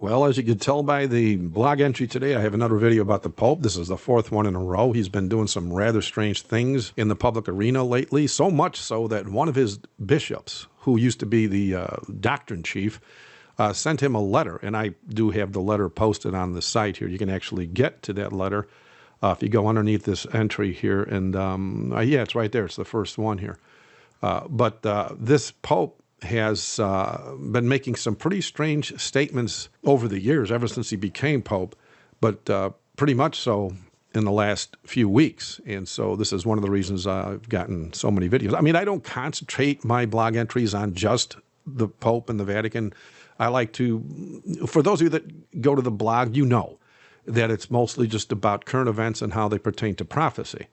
Well, as you can tell by the blog entry today, I have another video about the Pope. This is the fourth one in a row. He's been doing some rather strange things in the public arena lately, so much so that one of his bishops, who used to be the doctrine chief, sent him a letter, and I do have the letter posted on the site here. You can actually get to that letter if you go underneath this entry here, and yeah, it's right there. It's the first one here. But this Pope has been making some pretty strange statements over the years, ever since he became Pope, but pretty much so in the last few weeks. And so this is one of the reasons I've gotten so many videos. I mean, I don't concentrate my blog entries on just the Pope and the Vatican. I like to, for those of you that go to the blog, you know that it's mostly just about current events and how they pertain to prophecy.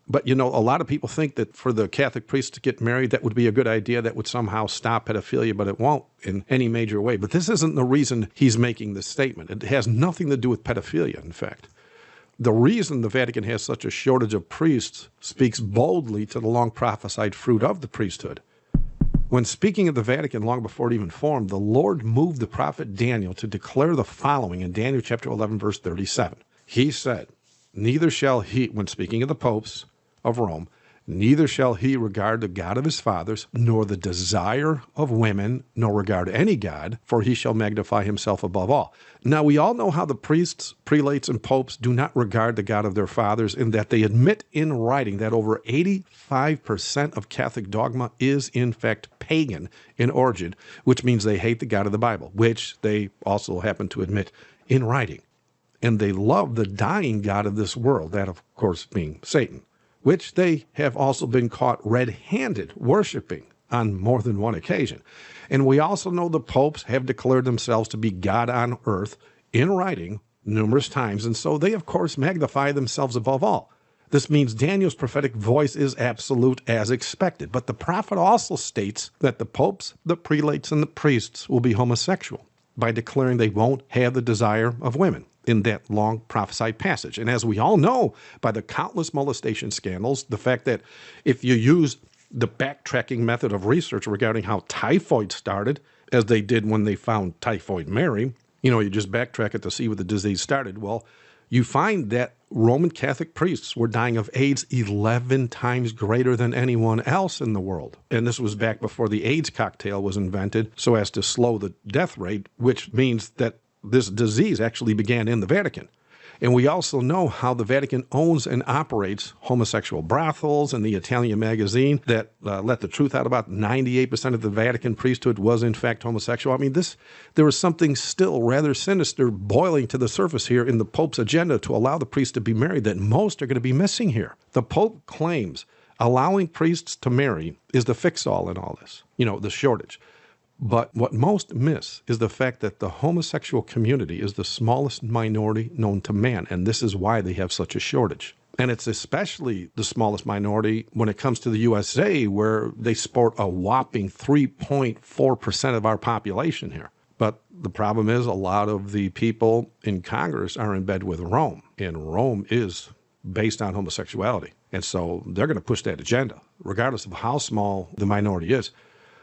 But, you know, a lot of people think that for the Catholic priests to get married, that would be a good idea. That would somehow stop pedophilia, but it won't in any major way. But this isn't the reason he's making this statement. It has nothing to do with pedophilia, in fact. The reason the Vatican has such a shortage of priests speaks boldly to the long prophesied fruit of the priesthood. When speaking of the Vatican long before it even formed, the Lord moved the prophet Daniel to declare the following in Daniel chapter 11, verse 37. He said, "Neither shall he," when speaking of the popes of Rome, "neither shall he regard the God of his fathers, nor the desire of women, nor regard any God, for he shall magnify himself above all." Now, we all know how the priests, prelates, and popes do not regard the God of their fathers, in that they admit in writing that over 85% of Catholic dogma is, in fact, pagan in origin, which means they hate the God of the Bible, which they also happen to admit in writing. And they love the dying God of this world, that, of course, being Satan, which they have also been caught red-handed worshiping on more than one occasion. And we also know the popes have declared themselves to be God on earth in writing numerous times, and so they, of course, magnify themselves above all. This means Daniel's prophetic voice is absolute as expected, but the prophet also states that the popes, the prelates, and the priests will be homosexual by declaring they won't have the desire of women in that long prophesied passage. And as we all know by the countless molestation scandals, the fact that if you use the backtracking method of research regarding how typhoid started, as they did when they found Typhoid Mary, you know, you just backtrack it to see where the disease started. Well, you find that Roman Catholic priests were dying of AIDS 11 times greater than anyone else in the world. And this was back before the AIDS cocktail was invented so as to slow the death rate, which means that this disease actually began in the Vatican. And we also know how the Vatican owns and operates homosexual brothels, and the Italian magazine that let the truth out about 98% of the Vatican priesthood was in fact homosexual. I mean, there was something still rather sinister boiling to the surface here in the Pope's agenda to allow the priests to be married that most are going to be missing here. The Pope claims allowing priests to marry is the fix-all in all this, you know, the shortage. But what most miss is the fact that the homosexual community is the smallest minority known to man, and this is why they have such a shortage. And it's especially the smallest minority when it comes to the USA, where they sport a whopping 3.4% of our population here. But the problem is a lot of the people in Congress are in bed with Rome, and Rome is based on homosexuality. And so they're going to push that agenda, regardless of how small the minority is.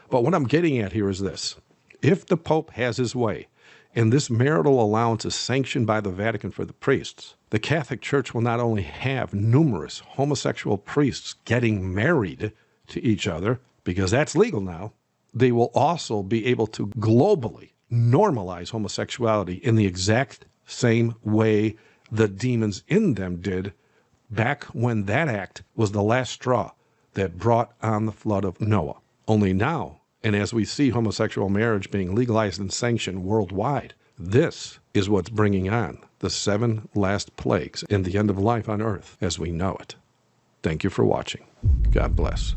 But what I'm getting at here is this. If the Pope has his way, and this marital allowance is sanctioned by the Vatican for the priests, the Catholic Church will not only have numerous homosexual priests getting married to each other, because that's legal now, they will also be able to globally normalize homosexuality in the exact same way the demons in them did back when that act was the last straw that brought on the flood of Noah. Only now, and as we see homosexual marriage being legalized and sanctioned worldwide, this is what's bringing on the 7 last plagues and the end of life on earth as we know it. Thank you for watching. God bless.